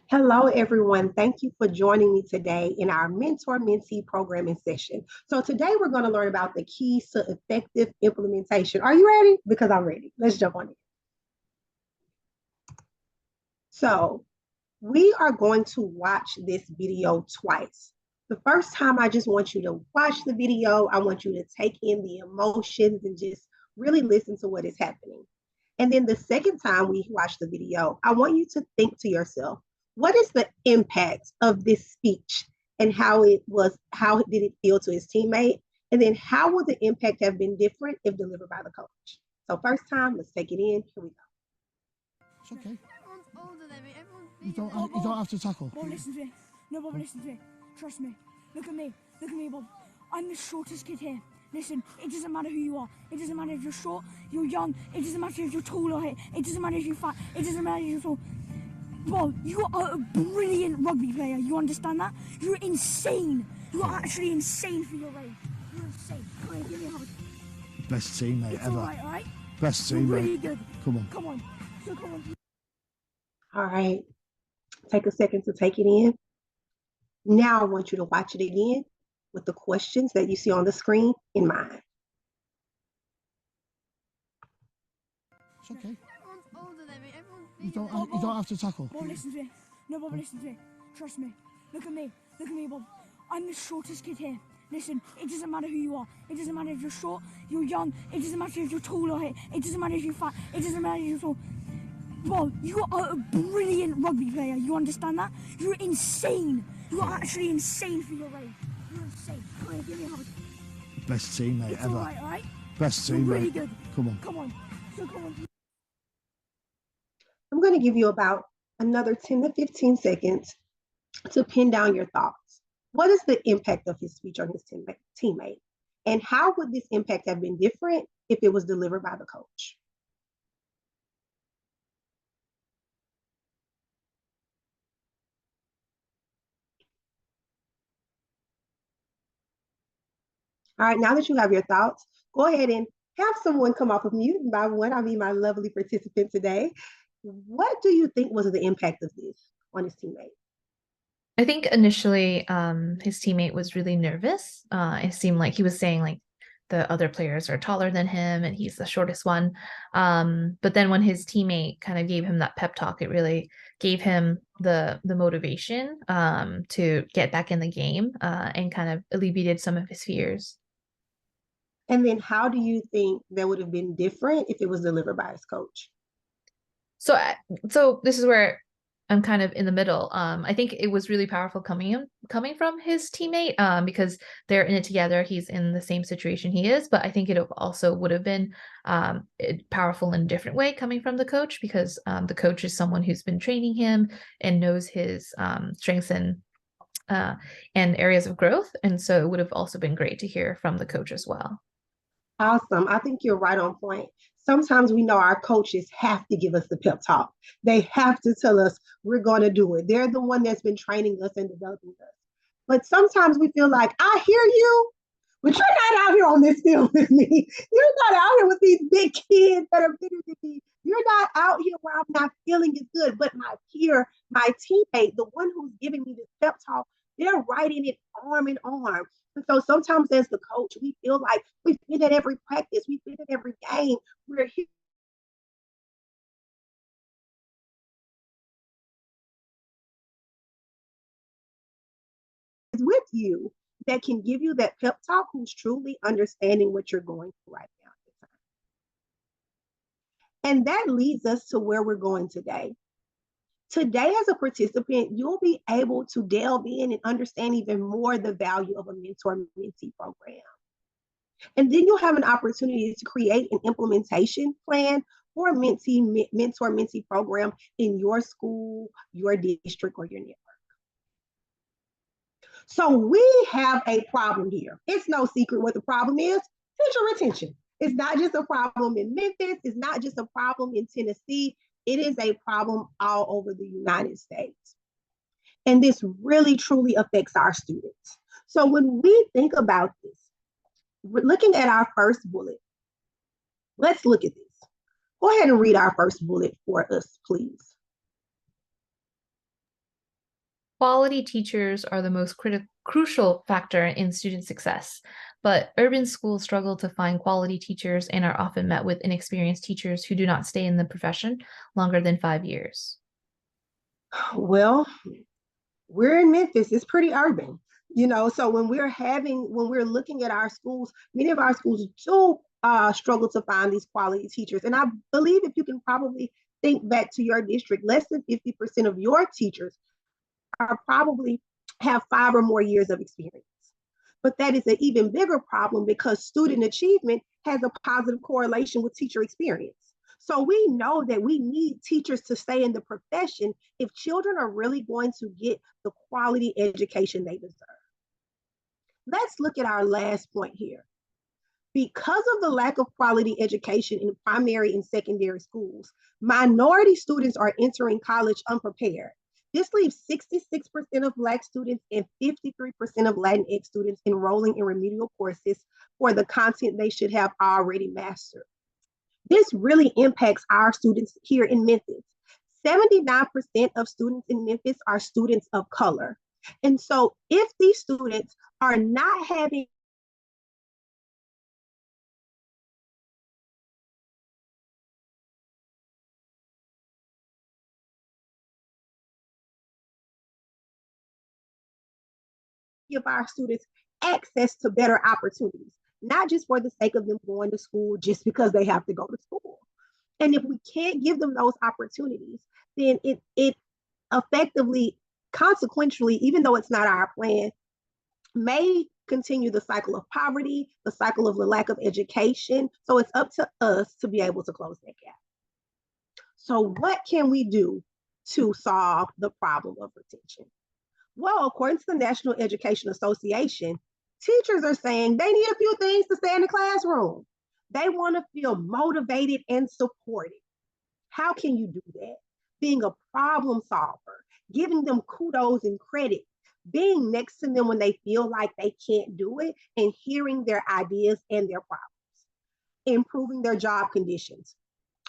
Hello, everyone. Thank you for joining me today in our Mentor Mentee programming session. So today we're going to learn about the keys to effective implementation. Are you ready? Because I'm ready. Let's jump on it. So we are going to watch this video twice. The first time, I just want you to watch the video. I want you to take in the emotions and just really listen to what is happening. And then the second time we watch the video, I want you to think to yourself, what is the impact of this speech and how did it feel to his teammate? And then how would the impact have been different if delivered by the coach? So first time, let's take it in. Here we go. It's okay. You don't have to tackle. Bob, listen to me. No, Bob, listen to me. Trust me. Look at me. Look at me, Bob. I'm the shortest kid here. Listen, it doesn't matter who you are. It doesn't matter if you're short, you're young. It doesn't matter if you're tall or hit. It doesn't matter if you're fat. It doesn't matter if you're tall. Bob, you are a brilliant rugby player. You understand that? You're insane. You're actually insane for your age. You're insane. Come on, give me a hug. Best teammate It's ever. all right? Best You're teammate. really good. Come on. Come on. So come on. All right. Take a second to take it in. Now I want you to watch it again with the questions that you see on the screen in mind. It's okay. You don't have to tackle. Bob, listen to me. No, Bob, listen to me. Trust me. Look at me. Look at me, Bob. I'm the shortest kid here. Listen, it doesn't matter who you are. It doesn't matter if you're short, you're young. It doesn't matter if you're tall or hit. It doesn't matter if you're fat. It doesn't matter if you're tall. Bob, you are a brilliant rugby player. You understand that? You're insane. You're actually insane for your age. You're insane. Come on, give me a hug. Best teammate It's ever. all right? Best You're teammate. really good. Come on. Come on. So come on. I'm going to give you about another 10 to 15 seconds to pin down your thoughts. What is the impact of his speech on his teammate? And how would this impact have been different if it was delivered by the coach? All right, now that you have your thoughts, go ahead and have someone come off of mute. And by one, I mean my lovely participant today. What do you think was the impact of this on his teammate? I think initially his teammate was really nervous. It seemed like he was saying like the other players are taller than him and he's the shortest one. But then when his teammate kind of gave him that pep talk, it really gave him the motivation to get back in the game and kind of alleviated some of his fears. And then how do you think that would have been different if it was delivered by his coach? So this is where I'm kind of in the middle. I think it was really powerful coming from his teammate because they're in it together. He's in the same situation he is, but I think it also would have been powerful in a different way coming from the coach because the coach is someone who's been training him and knows his strengths and areas of growth. And so it would have also been great to hear from the coach as well. Awesome. I think you're right on point. Sometimes we know our coaches have to give us the pep talk. They have to tell us we're going to do it. They're the one that's been training us and developing us. But sometimes we feel like, I hear you, but you're not out here on this field with me. You're not out here with these big kids that are bigger than me. You're not out here where I'm not feeling as good. But my peer, my teammate, the one who's giving me this pep talk, they're right in it arm in arm. And so sometimes as the coach, we feel like we've been at every practice, we've been at every game. We're here with you that can give you that pep talk, who's truly understanding what you're going through right now at the time. And that leads us to where we're going today. Today, as a participant, you'll be able to delve in and understand even more the value of a mentor-mentee program. And then you'll have an opportunity to create an implementation plan for a mentor-mentee program in your school, your district, or your network. So we have a problem here. It's no secret what the problem is: teacher retention. It's not just a problem in Memphis. It's not just a problem in Tennessee. It is a problem all over the United States. And this really, truly affects our students. So when we think about this, we're looking at our first bullet. Let's look at this. Go ahead and read our first bullet for us, please. quality teachers are the most crucial factor in student success, but urban schools struggle to find quality teachers and are often met with inexperienced teachers who do not stay in the profession longer than 5 years. Well, we're in Memphis, it's pretty urban, so when we're looking at our schools, many of our schools do struggle to find these quality teachers. And I believe if you can probably think back to your district, less than 50% of your teachers are probably have 5 or more years of experience. But that is an even bigger problem because student achievement has a positive correlation with teacher experience. So we know that we need teachers to stay in the profession if children are really going to get the quality education they deserve. Let's look at our last point here. Because of the lack of quality education in primary and secondary schools, minority students are entering college unprepared. This leaves 66% of Black students and 53% of Latinx students enrolling in remedial courses for the content they should have already mastered. This really impacts our students here in Memphis. 79% of students in Memphis are students of color. And so if these students are not having give our students access to better opportunities, not just for the sake of them going to school just because they have to go to school. And if we can't give them those opportunities, then it effectively, consequentially, even though it's not our plan, may continue the cycle of poverty, the cycle of the lack of education. So it's up to us to be able to close that gap. So what can we do to solve the problem of retention? Well, according to the National Education Association, teachers are saying they need a few things to stay in the classroom. They want to feel motivated and supported. How can you do that? Being a problem solver, giving them kudos and credit, being next to them when they feel like they can't do it, and hearing their ideas and their problems, improving their job conditions.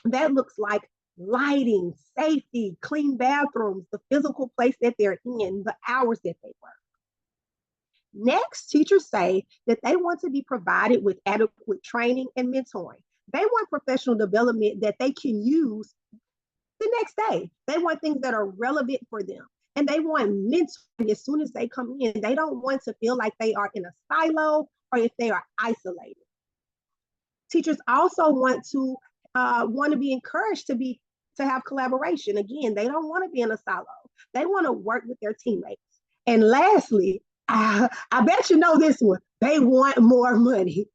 That looks like lighting, safety, clean bathrooms, the physical place that they're in, the hours that they work. Next, teachers say that they want to be provided with adequate training and mentoring. They want professional development that they can use the next day. They want things that are relevant for them. And they want mentoring as soon as they come in. They don't want to feel like they are in a silo or if they are isolated. Teachers also want to be encouraged to have collaboration. Again, they don't want to be in a silo. They want to work with their teammates. And lastly, I bet you know this one. They want more money.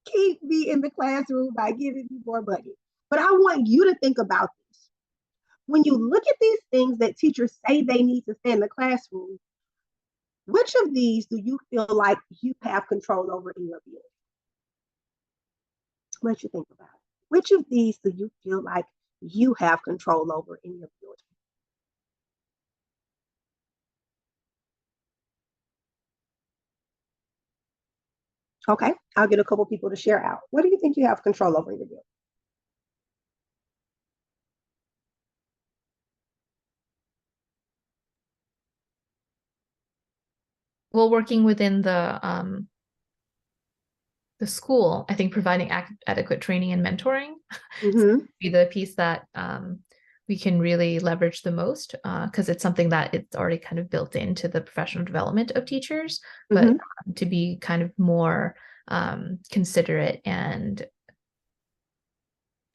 Keep me in the classroom by giving me more money. But I want you to think about this. When you look at these things that teachers say they need to stay in the classroom, which of these do you feel like you have control over in your building? Let you think about it. Which of these do you feel like you have control over in your building? Okay, I'll get a couple people to share out. What do you think you have control over in your building? Well, working within the school, I think providing adequate training and mentoring be the piece that we can really leverage the most because it's something that it's already kind of built into the professional development of teachers, but to be kind of more considerate and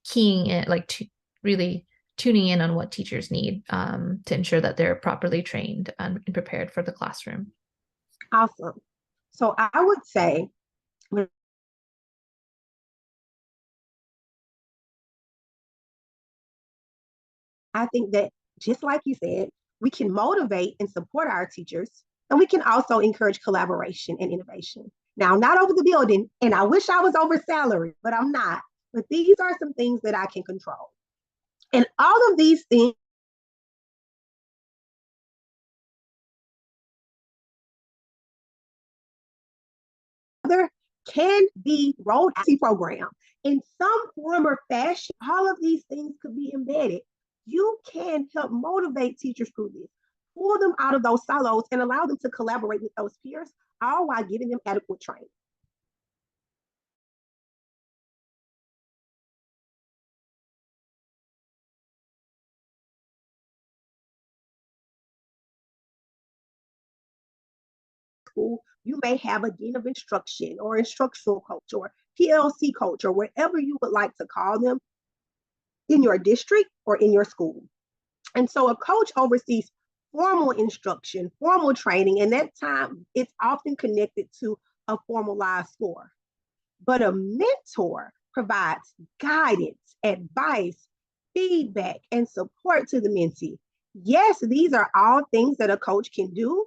keying in, like really tuning in on what teachers need to ensure that they're properly trained and prepared for the classroom. Awesome. So I would say, I think that just like you said, we can motivate and support our teachers, and we can also encourage collaboration and innovation. Now, I'm not over the building, and I wish I was over salary, but I'm not. But these are some things that I can control. And all of these things can be rolled out program in some form or fashion. All of these things could be embedded. You can help motivate teachers through this. pull them out of those silos and allow them to collaborate with those peers, all while giving them adequate training. School, you may have a dean of instruction or instructional coach or PLC coach or whatever you would like to call them in your district or in your school. And so a coach oversees formal instruction, formal training, and that time it's often connected to a formalized score. But a mentor provides guidance, advice, feedback, and support to the mentee. Yes, these are all things that a coach can do,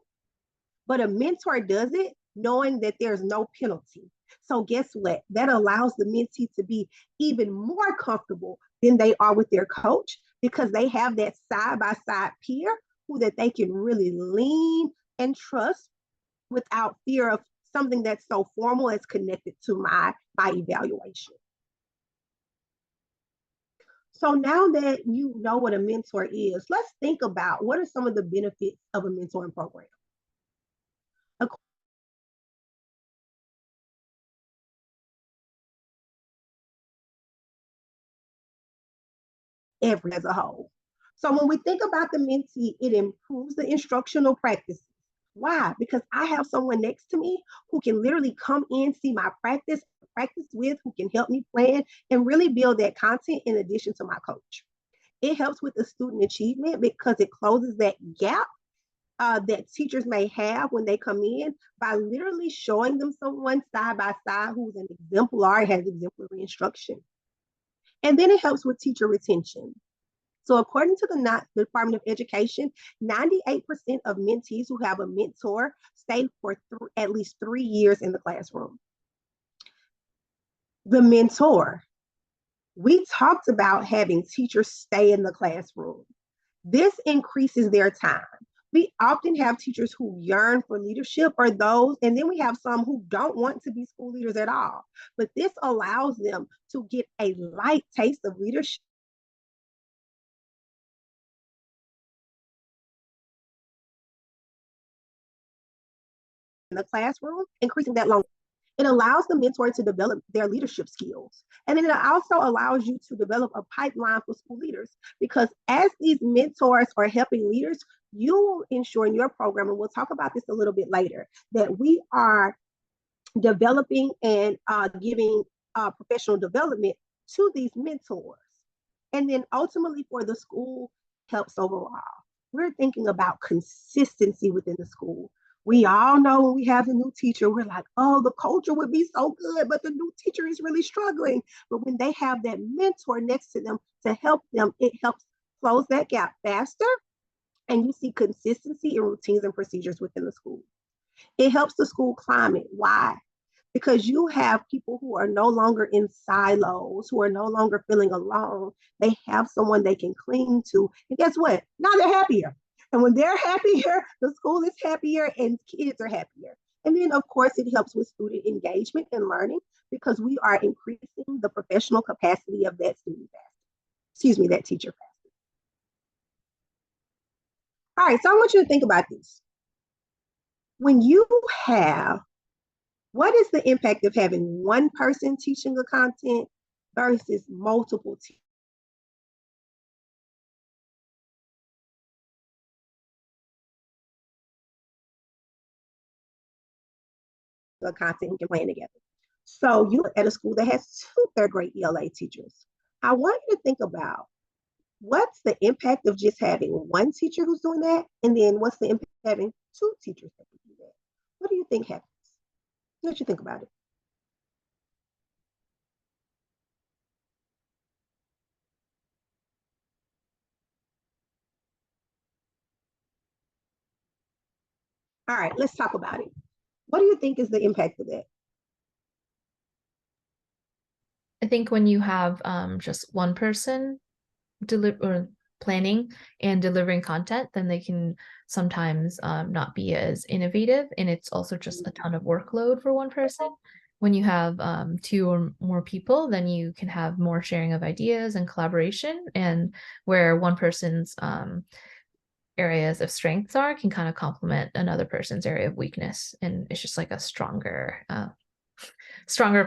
but a mentor does it knowing that there's no penalty. So guess what? That allows the mentee to be even more comfortable than they are with their coach because they have that side-by-side peer who that they can really lean and trust without fear of something that's so formal as connected to my evaluation. So now that you know what a mentor is, let's think about what are some of the benefits of a mentoring program. Every as a whole. So when we think about the mentee, it improves the instructional practices. Why? Because I have someone next to me who can literally come in, see my practice with, who can help me plan and really build that content in addition to my coach. It helps with the student achievement because it closes that gap that teachers may have when they come in by literally showing them someone side by side who's an exemplar, has exemplary instruction. And then it helps with teacher retention. So according to the Department of Education, 98% of mentees who have a mentor stay for at least 3 years in the classroom. The mentor, we talked about having teachers stay in the classroom. This increases their time. We often have teachers who yearn for leadership or those, and then we have some who don't want to be school leaders at all. But this allows them to get a light taste of leadership in the classroom, increasing that long. It allows the mentor to develop their leadership skills. And then it also allows you to develop a pipeline for school leaders because as these mentors are helping leaders, you will ensure in your program, and we'll talk about this a little bit later, that we are developing and giving professional development to these mentors. And then ultimately for the school helps overall. We're thinking about consistency within the school. We all know when we have a new teacher, we're like, oh, the culture would be so good, but the new teacher is really struggling. But when they have that mentor next to them to help them, it helps close that gap faster. And you see consistency in routines and procedures within the school. It helps the school climate. Why? Because you have people who are no longer in silos, who are no longer feeling alone. They have someone they can cling to. And guess what? Now they're happier. And when they're happier, the school is happier and kids are happier. And then, of course, it helps with student engagement and learning because we are increasing the professional capacity of that student faster. That teacher faster. All right, so I want you to think about this. When you have, what is the impact of having one person teaching the content versus multiple teachers? The content we can plan together. So you at a school that has 2 third-grade ELA teachers. I want you to think about what's the impact of just having one teacher who's doing that, and then what's the impact of having 2 teachers that can do that? What do you think happens? What you think about it? All right, let's talk about it. What do you think is the impact of that? I think when you have just one person planning and delivering content, then they can sometimes not be as innovative, and it's also just a ton of workload for one person. When you have 2 or more people, then you can have more sharing of ideas and collaboration, and where one person's areas of strengths are can kind of complement another person's area of weakness. And it's just like a stronger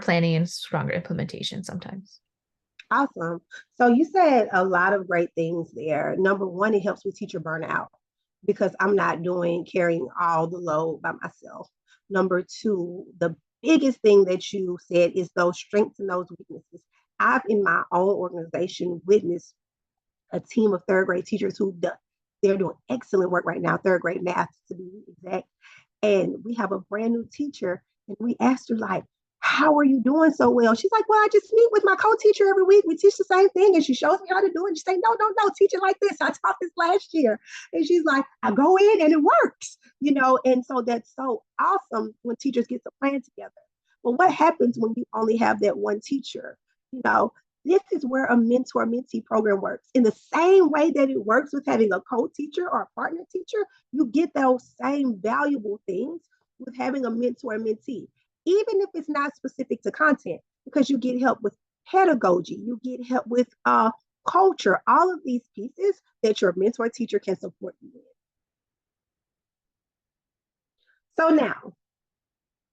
planning and stronger implementation sometimes. Awesome. So you said a lot of great things there. Number one, it helps with teacher burnout because I'm not carrying all the load by myself. Number two, the biggest thing that you said is those strengths and those weaknesses. I've in my own organization witnessed a team of third grade teachers they're doing excellent work right now, third grade math to be exact. And we have a brand new teacher, and we asked her, like, how are you doing so well? She's like, well, I just meet with my co-teacher every week. We teach the same thing, and she shows me how to do it. She say, no, teach it like this. I taught this last year. And she's like, I go in and it works, and so that's so awesome when teachers get to plan together. But what happens when you only have that one teacher? This is where a mentor-mentee program works. In the same way that it works with having a co-teacher or a partner teacher, you get those same valuable things with having a mentor-mentee, even if it's not specific to content, because you get help with pedagogy, you get help with culture, all of these pieces that your mentor teacher can support you in. So now,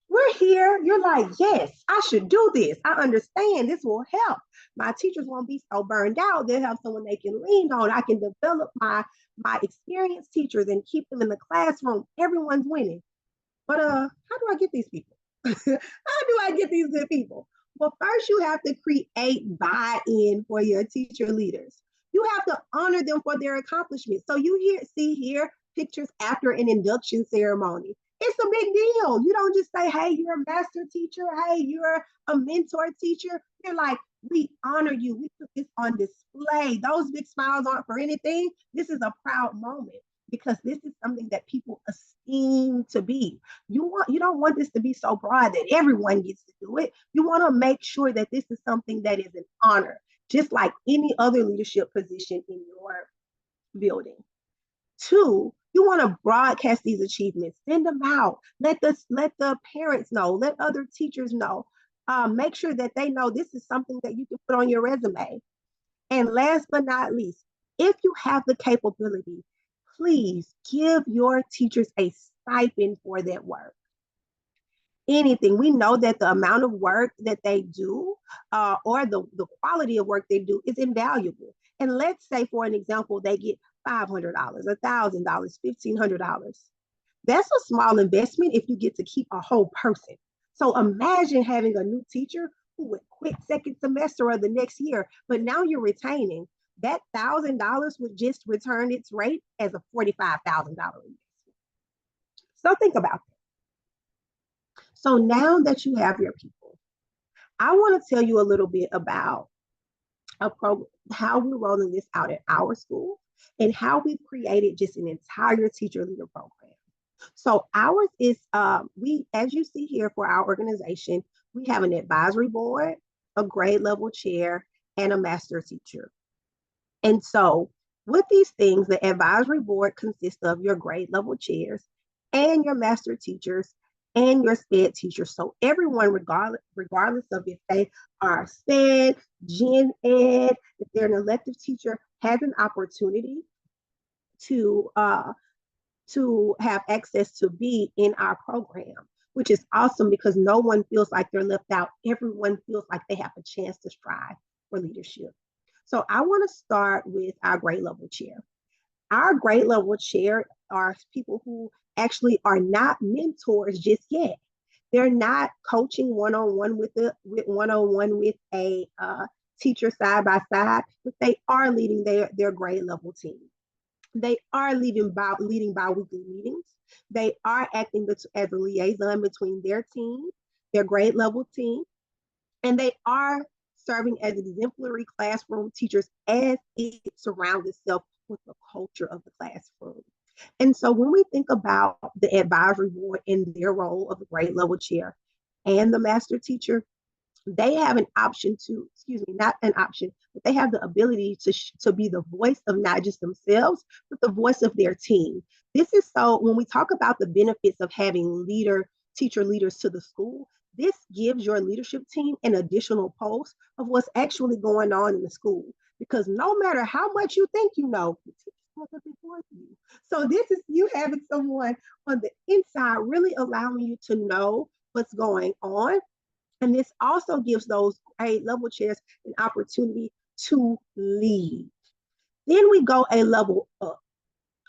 we're here. You're like, yes, I should do this. I understand this will help. My teachers won't be so burned out. They'll have someone they can lean on. I can develop my experienced teachers and keep them in the classroom. Everyone's winning. But how do I get these people? How do I get these good people? Well, first you have to create buy-in for your teacher leaders. You have to honor them for their accomplishments. So you see here pictures after an induction ceremony. It's a big deal. You don't just say, hey, you're a master teacher. Hey, you're a mentor teacher. You're like, we honor you. We put this on display. Those big smiles aren't for anything. This is a proud moment because this is something that people esteem to be. You don't want this to be so broad that everyone gets to do it. You want to make sure that this is something that is an honor, just like any other leadership position in your building. Two, you want to broadcast these achievements, send them out, let the parents know, let other teachers know. Make sure that they know this is something that you can put on your resume. And last but not least, if you have the capability, please give your teachers a stipend for that work. Anything. We know that the amount of work that they do or the quality of work they do is invaluable. And let's say, for an example, they get $500, $1,000, $1,500. That's a small investment if you get to keep a whole person. So imagine having a new teacher who would quit second semester or the next year, but now you're retaining. That $1,000 would just return its rate as a $45,000 investment. So think about that. So now that you have your people, I want to tell you a little bit about how we're rolling this out at our school and how we've created just an entire teacher leader program. So ours is, as you see here for our organization, we have an advisory board, a grade level chair, and a master teacher. And so with these things, the advisory board consists of your grade level chairs and your master teachers and your SPED teachers. So everyone, regardless of if they are SPED, Gen Ed, if they're an elective teacher, has an opportunity to have access to be in our program, which is awesome because no one feels like they're left out. Everyone feels like they have a chance to strive for leadership. So I want to start with our grade level chair. Our grade level chair are people who actually are not mentors just yet. They're not coaching one-on-one with a teacher side by side, but they are leading their grade level team. They are leading bi-weekly meetings. They are acting as a liaison between their team, their grade level team, and they are serving as exemplary classroom teachers as it surrounds itself with the culture of the classroom. And so when we think about the advisory board and their role of the grade level chair and the master teacher, they have an option to, not an option, but they have the ability to be the voice of not just themselves, but the voice of their team. This is so when we talk about the benefits of having teacher leaders to the school, this gives your leadership team an additional pulse of what's actually going on in the school. Because no matter how much you think you know, the teacher's going to report to you. So this is you having someone on the inside really allowing you to know what's going on. And this also gives those grade level chairs an opportunity to lead. Then we go a level up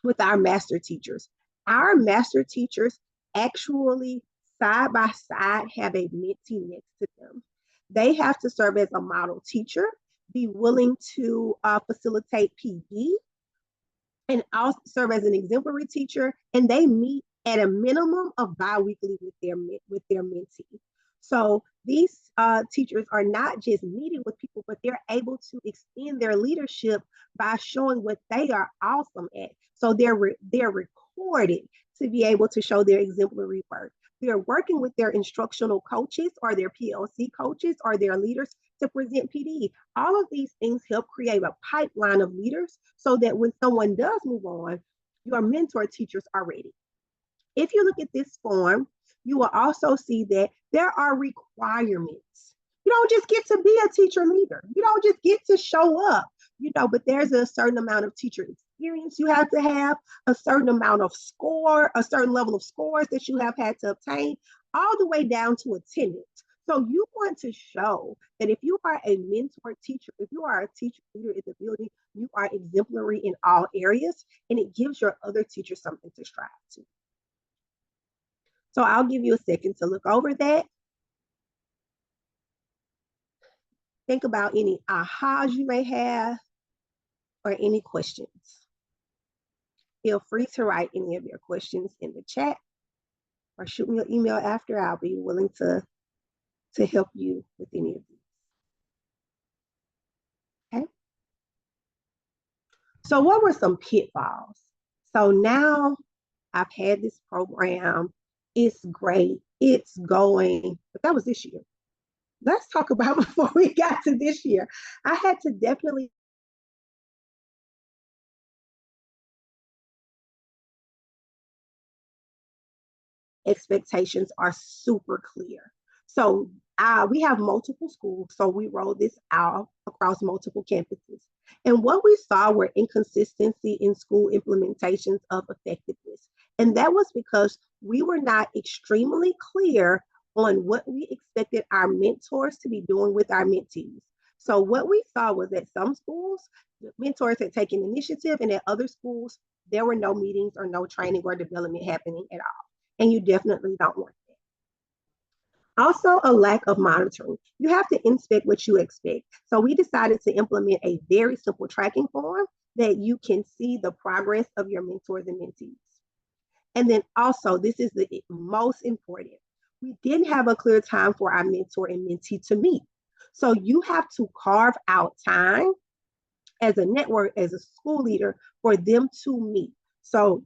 with our master teachers. Our master teachers actually side by side have a mentee next to them. They have to serve as a model teacher, be willing to facilitate PD, and also serve as an exemplary teacher. And they meet at a minimum of biweekly with their mentee. So these teachers are not just meeting with people, but they're able to extend their leadership by showing what they are awesome at. So they're recorded to be able to show their exemplary work. They're working with their instructional coaches or their PLC coaches or their leaders to present PD. All of these things help create a pipeline of leaders so that when someone does move on, your mentor teachers are ready. If you look at this form, you will also see that there are requirements. You don't just get to be a teacher leader. You don't just get to show up, but there's a certain amount of teacher experience you have to have, a certain amount of score, a certain level of scores that you have had to obtain, all the way down to attendance. So you want to show that if you are a mentor teacher, if you are a teacher leader in the building, you are exemplary in all areas, and it gives your other teachers something to strive to. So I'll give you a second to look over that. Think about any ahas you may have or any questions. Feel free to write any of your questions in the chat or shoot me an email after. I'll be willing to help you with any of these. Okay. So what were some pitfalls? So now I've had this program. It's great. It's going, but that was this year. Let's talk about before we got to this year. I had to definitely expectations are super clear. So we have multiple schools, so we rolled this out across multiple campuses. And what we saw were inconsistency in school implementations of effectiveness. And that was because we were not extremely clear on what we expected our mentors to be doing with our mentees. So what we saw was that some schools, the mentors had taken initiative, and at other schools, there were no meetings or no training or development happening at all. And you definitely don't want that. Also, a lack of monitoring. You have to inspect what you expect. So we decided to implement a very simple tracking form that you can see the progress of your mentors and mentees. And then also, this is the most important. We didn't have a clear time for our mentor and mentee to meet. So you have to carve out time as a network, as a school leader, for them to meet. So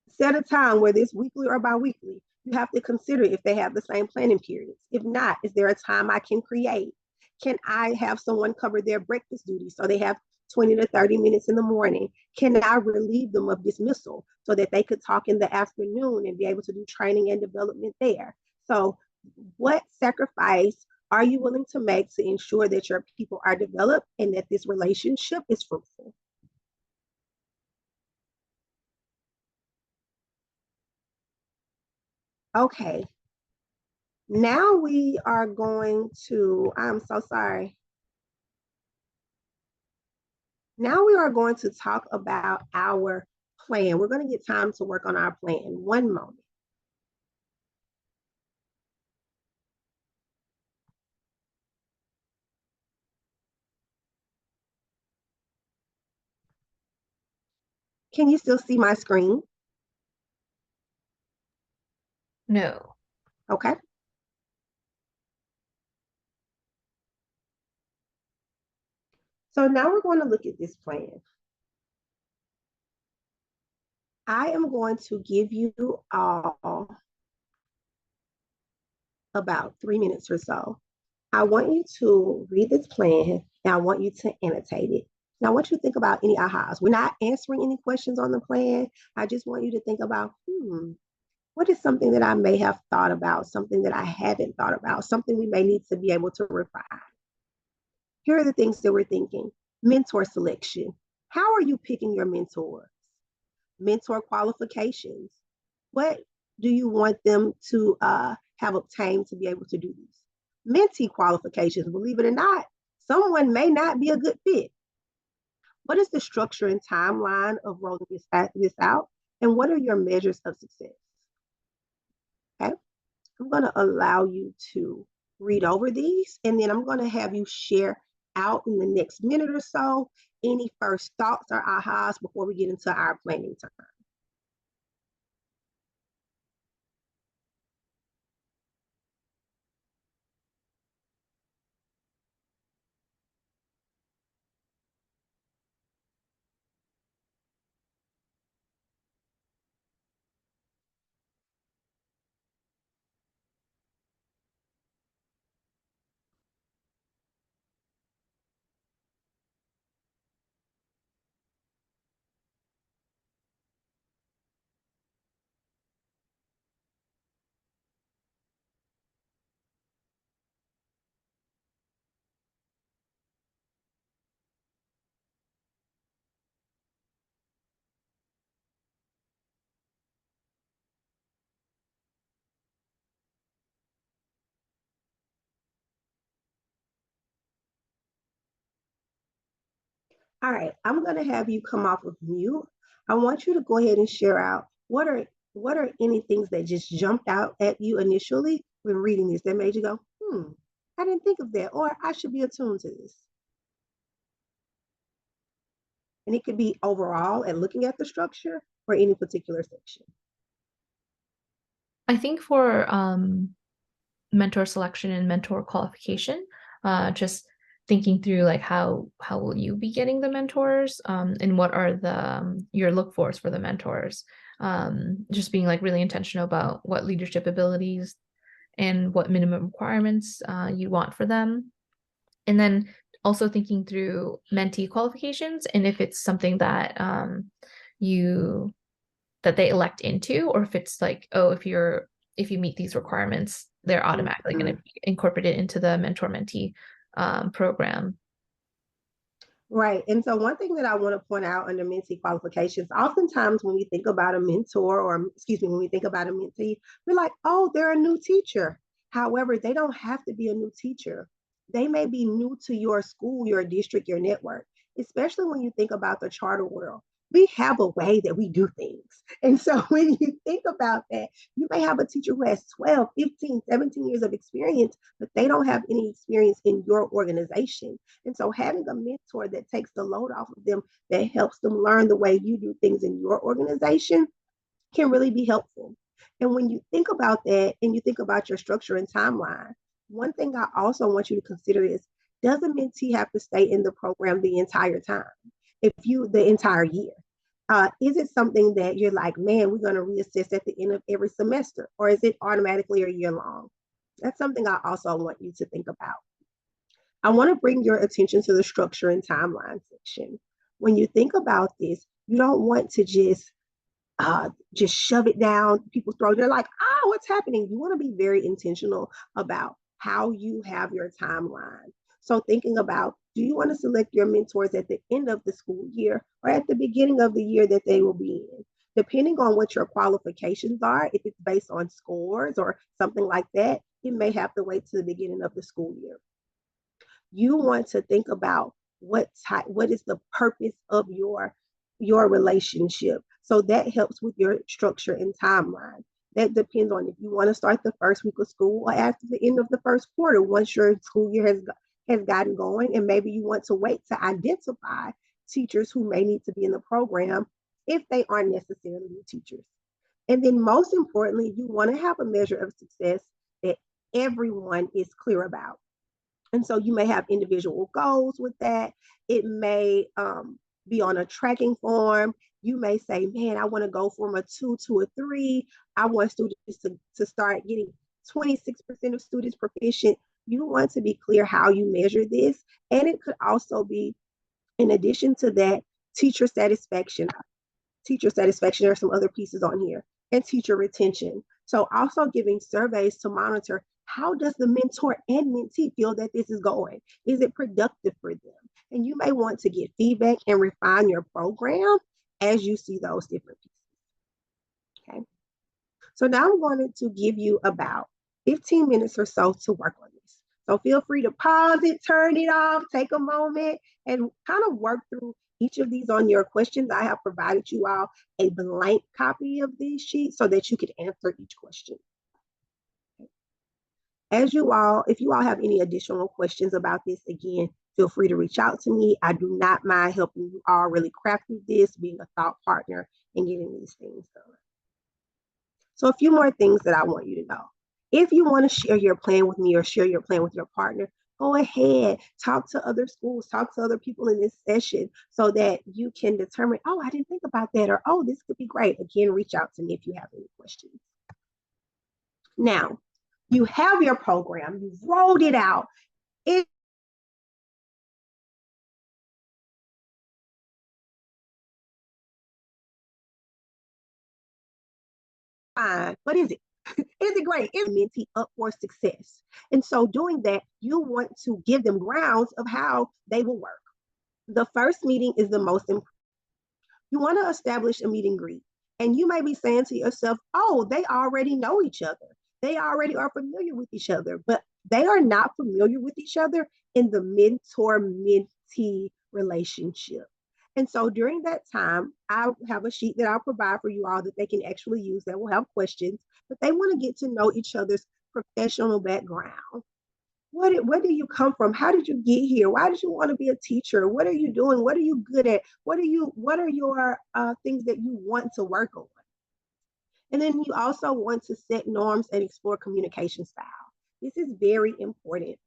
set a time, whether it's weekly or bi-weekly. You have to consider if they have the same planning periods. If not, is there a time I can create? Can I have someone cover their breakfast duties so they have 20 to 30 minutes in the morning? Can I relieve them of dismissal so that they could talk in the afternoon and be able to do training and development there? So what sacrifice are you willing to make to ensure that your people are developed and that this relationship is fruitful? Okay, now we are going to, I'm so sorry. Now we are going to talk about our plan. We're going to get time to work on our plan. One moment. Can you still see my screen? No. Okay. So now we're going to look at this plan. I am going to give you all about 3 minutes or so. I want you to read this plan and I want you to annotate it. Now, I want you to think about any ahas. We're not answering any questions on the plan. I just want you to think about, what is something that I may have thought about, something that I haven't thought about, something we may need to be able to refine. Here are the things that we're thinking. Mentor selection. How are you picking your mentors? Mentor qualifications. What do you want them to have obtained to be able to do these? Mentee qualifications, believe it or not, someone may not be a good fit. What is the structure and timeline of rolling this out? And what are your measures of success? Okay, I'm going to allow you to read over these, and then I'm going to have you share out in the next minute or so any first thoughts or ahas before we get into our planning time. All right, I'm going to have you come off of mute. I want you to go ahead and share out what are any things that just jumped out at you initially when reading this that made you go, I didn't think of that, or I should be attuned to this. And it could be overall and looking at the structure or any particular section. I think for mentor selection and mentor qualification, just thinking through like how will you be getting the mentors, and what are the your look fors for the mentors. Just being like really intentional about what leadership abilities and what minimum requirements you want for them. And then also thinking through mentee qualifications and if it's something that that they elect into, or if it's like, oh, if you meet these requirements, they're automatically going to be incorporated into the mentor mentee program. Right. And so one thing that I want to point out under mentee qualifications, oftentimes when we think about a mentor, or excuse me, when we think about a mentee, we're like, oh, they're a new teacher. However, they don't have to be a new teacher. They may be new to your school, your district, your network, especially when you think about the charter world. We have a way that we do things. And so when you think about that, you may have a teacher who has 12, 15, 17 years of experience, but they don't have any experience in your organization. And so having a mentor that takes the load off of them, that helps them learn the way you do things in your organization, can really be helpful. And when you think about that and you think about your structure and timeline, one thing I also want you to consider is, does a mentee have to stay in the program the entire time? The entire year? Is it something that you're like, man, we're going to reassess at the end of every semester, or is it automatically a year long? That's something I also want you to think about. I want to bring your attention to the structure and timeline section. When you think about this, you don't want to just shove it down people's throats. They're like, what's happening? You want to be very intentional about how you have your timeline. So thinking about, do you want to select your mentors at the end of the school year or at the beginning of the year that they will be in? Depending on what your qualifications are, if it's based on scores or something like that, it may have to wait to the beginning of the school year. You want to think about what is the purpose of your relationship. So that helps with your structure and timeline. That depends on if you want to start the first week of school or after the end of the first quarter, once your school year has gotten going, and maybe you want to wait to identify teachers who may need to be in the program if they aren't necessarily new teachers. And then most importantly, you want to have a measure of success that everyone is clear about. And so you may have individual goals with that. It may be on a tracking form. You may say, man, I want to go from a 2 to a 3. I want students to start getting 26% of students proficient. You want to be clear how you measure this. And it could also be, in addition to that, teacher satisfaction. Teacher satisfaction, there are some other pieces on here, and teacher retention. So also giving surveys to monitor, how does the mentor and mentee feel that this is going? Is it productive for them? And you may want to get feedback and refine your program as you see those different pieces. Okay. So now I'm going to give you about 15 minutes or so to work on this. So feel free to pause it, turn it off, take a moment, and kind of work through each of these on your questions. I have provided you all a blank copy of these sheets so that you can answer each question. If you all have any additional questions about this, again, feel free to reach out to me. I do not mind helping you all really craft through this, being a thought partner and getting these things done. So a few more things that I want you to know. If you want to share your plan with me or share your plan with your partner, go ahead, talk to other schools, talk to other people in this session so that you can determine, oh, I didn't think about that, or oh, this could be great. Again, reach out to me if you have any questions. Now, you have your program, you've rolled it out. Fine. What is it? Is it great? Is Mentee up for success? And so doing that, you want to give them grounds of how they will work. The first meeting is the most important. You want to establish a meet and greet. And you may be saying to yourself, oh, they already know each other. They already are familiar with each other, but they are not familiar with each other in the mentor-mentee relationship. And so during that time, I have a sheet that I'll provide for you all that they can actually use that will have questions, but they want to get to know each other's professional background. Where do you come from? How did you get here? Why did you want to be a teacher? What are you doing? What are you good at? What are your things that you want to work on? And then you also want to set norms and explore communication style. This is very important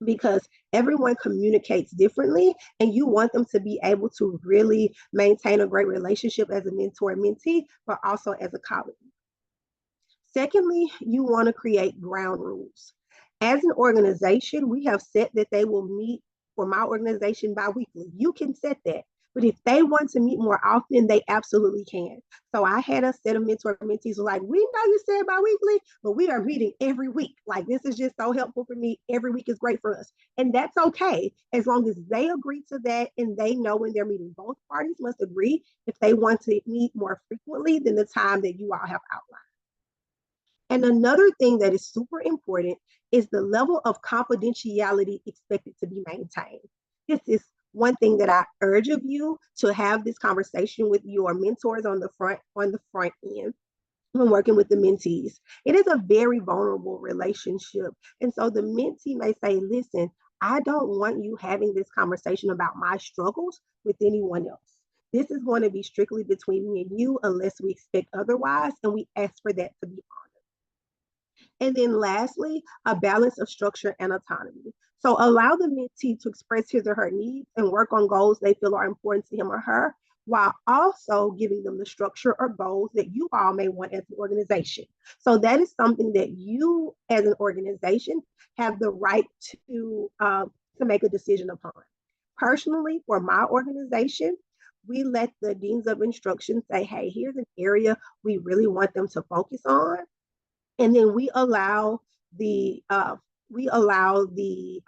because everyone communicates differently and you want them to be able to really maintain a great relationship as a mentor and mentee, but also as a colleague. Secondly, you want to create ground rules. As an organization, we have set that they will meet for my organization bi-weekly. You can set that. But if they want to meet more often, they absolutely can. So I had a set of mentor mentees who were like, we know you said bi-weekly, but we are meeting every week. Like, this is just so helpful for me. Every week is great for us. And that's okay, as long as they agree to that and they know when they're meeting. Both parties must agree if they want to meet more frequently than the time that you all have outlined. And another thing that is super important is the level of confidentiality expected to be maintained. This is one thing that I urge of you to have this conversation with your mentors on the front end when working with the mentees. It is a very vulnerable relationship. And so the mentee may say, listen, I don't want you having this conversation about my struggles with anyone else. This is going to be strictly between me and you unless we expect otherwise, and we ask for that to be honored. And then lastly, a balance of structure and autonomy. So allow the mentee to express his or her needs and work on goals they feel are important to him or her, while also giving them the structure or goals that you all may want as an organization. So that is something that you as an organization have the right to make a decision upon. Personally, for my organization, we let the deans of instruction say, hey, here's an area we really want them to focus on. And then we allow the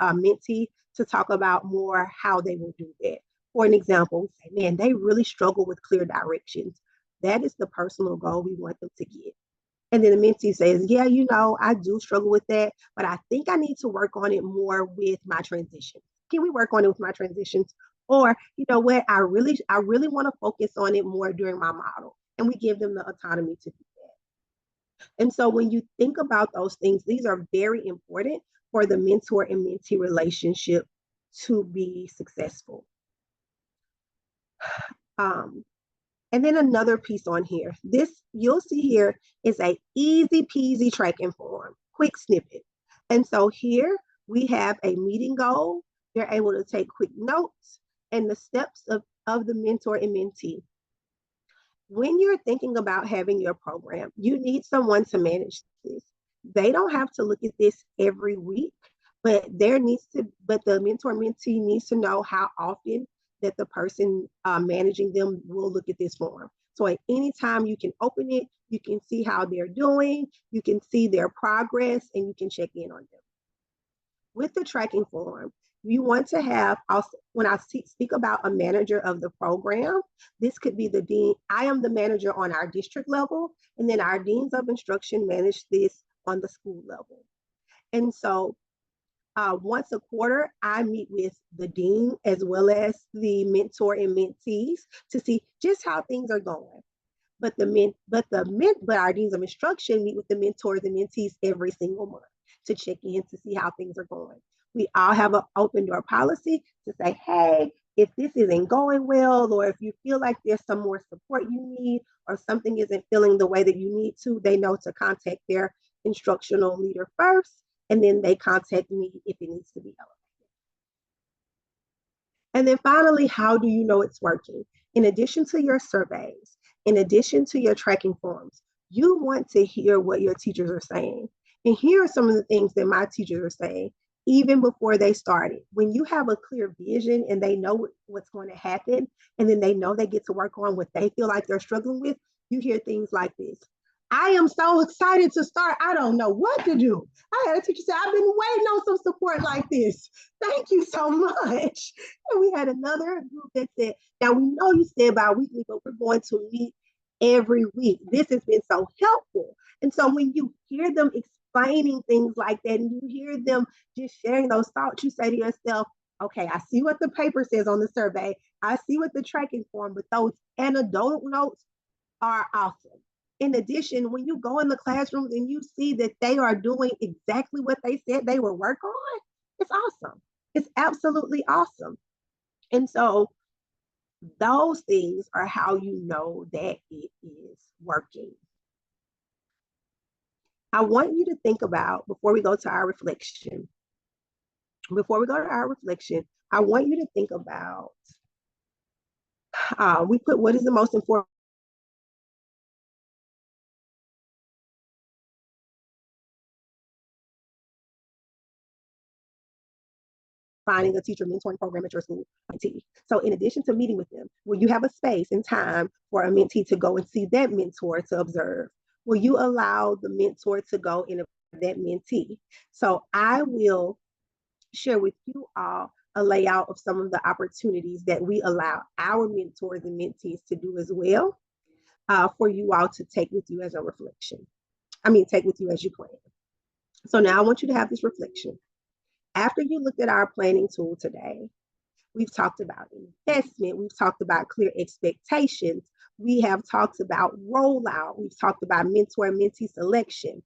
mentee to talk about more how they will do that. For an example, we say, man, they really struggle with clear directions. That is the personal goal we want them to get. And then the mentee says, yeah, I do struggle with that, but I think I need to work on it more with my transitions. Can we work on it with my transitions? Or, you know what, I really want to focus on it more during my model. And we give them the autonomy to do that. And so when you think about those things, these are very important for the mentor and mentee relationship to be successful. And then another piece on here, this you'll see here is a easy peasy tracking form, quick snippet. And so here we have a meeting goal. They're able to take quick notes and the steps of the mentor and mentee. When you're thinking about having your program, you need someone to manage this. They don't have to look at this every week, but the mentor mentee needs to know how often that the person managing them will look at this form. So at any time you can open it, you can see how they're doing, you can see their progress, and you can check in on them. With the tracking form, We want to have also, when I speak about a manager of the program, this could be the dean. I am the manager on our district level, and then our deans of instruction manage this on the school level. And so once a quarter, I meet with the dean as well as the mentor and mentees to see just how things are going. But our deans of instruction meet with the mentors and mentees every single month to check in to see how things are going. We all have an open door policy to say, hey, if this isn't going well, or if you feel like there's some more support you need, or something isn't feeling the way that you need to, they know to contact their instructional leader first, and then they contact me if it needs to be elevated. And then finally, how do you know it's working? In addition to your surveys, in addition to your tracking forms, you want to hear what your teachers are saying. And here are some of the things that my teachers are saying, even before they started. When you have a clear vision and they know what's going to happen, and then they know they get to work on what they feel like they're struggling with, you hear things like this. I am so excited to start. I don't know what to do. I had a teacher say, I've been waiting on some support like this. Thank you so much. And we had another group that said, now we know you said bi-weekly, but we're going to meet every week. This has been so helpful. And so when you hear them explaining things like that, and you hear them just sharing those thoughts, you say to yourself, okay, I see what the paper says on the survey. I see what the tracking form, but those anecdotal notes are awesome. In addition, when you go in the classrooms and you see that they are doing exactly what they said they would work on, it's awesome. It's absolutely awesome. And so those things are how you know that it is working. I want you to think about, before we go to our reflection, I want you to think about, we put what is the most important finding a teacher mentoring program at your school mentee. So in addition to meeting with them, will you have a space and time for a mentee to go and see that mentor to observe? Will you allow the mentor to go in that mentee? So I will share with you all a layout of some of the opportunities that we allow our mentors and mentees to do as well, for you all to take with you as a reflection. Take with you as you plan. So now I want you to have this reflection. After you looked at our planning tool today, we've talked about investment, we've talked about clear expectations, we have talked about rollout, we've talked about mentor and mentee selection.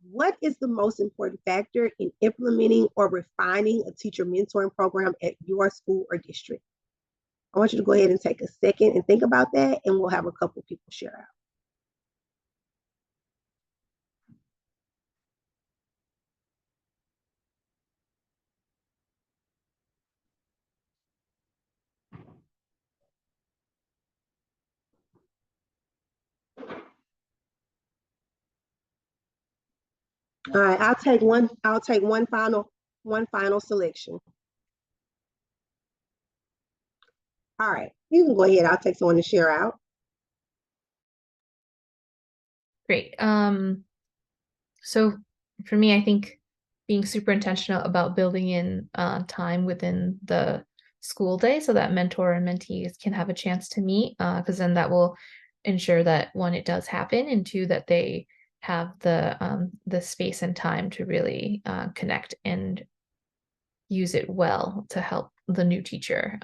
What is the most important factor in implementing or refining a teacher mentoring program at your school or district? I want you to go ahead and take a second and think about that, and we'll have a couple people share out. All right, I'll take one final selection. All right, you can go ahead. I'll take someone to share out. Great. So for me, I think being super intentional about building in time within the school day so that mentor and mentees can have a chance to meet, because then that will ensure that, one, it does happen, and two, that they have the space and time to really connect and use it well to help the new teacher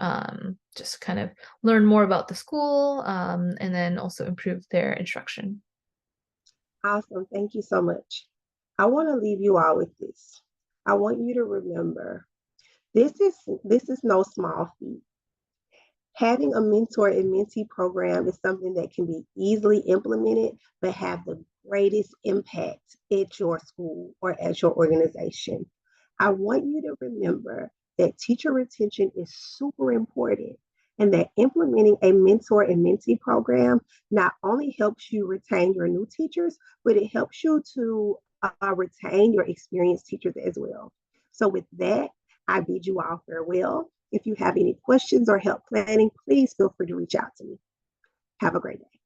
just kind of learn more about the school, and then also improve their instruction. Awesome. Thank you so much. I want to leave you all with this. I want you to remember, this is no small feat. Having a mentor and mentee program is something that can be easily implemented, but have the greatest impact at your school or at your organization. I want you to remember that teacher retention is super important, and that implementing a mentor and mentee program not only helps you retain your new teachers, but it helps you to retain your experienced teachers as well. So with that, I bid you all farewell. If you have any questions or help planning, please feel free to reach out to me. Have a great day.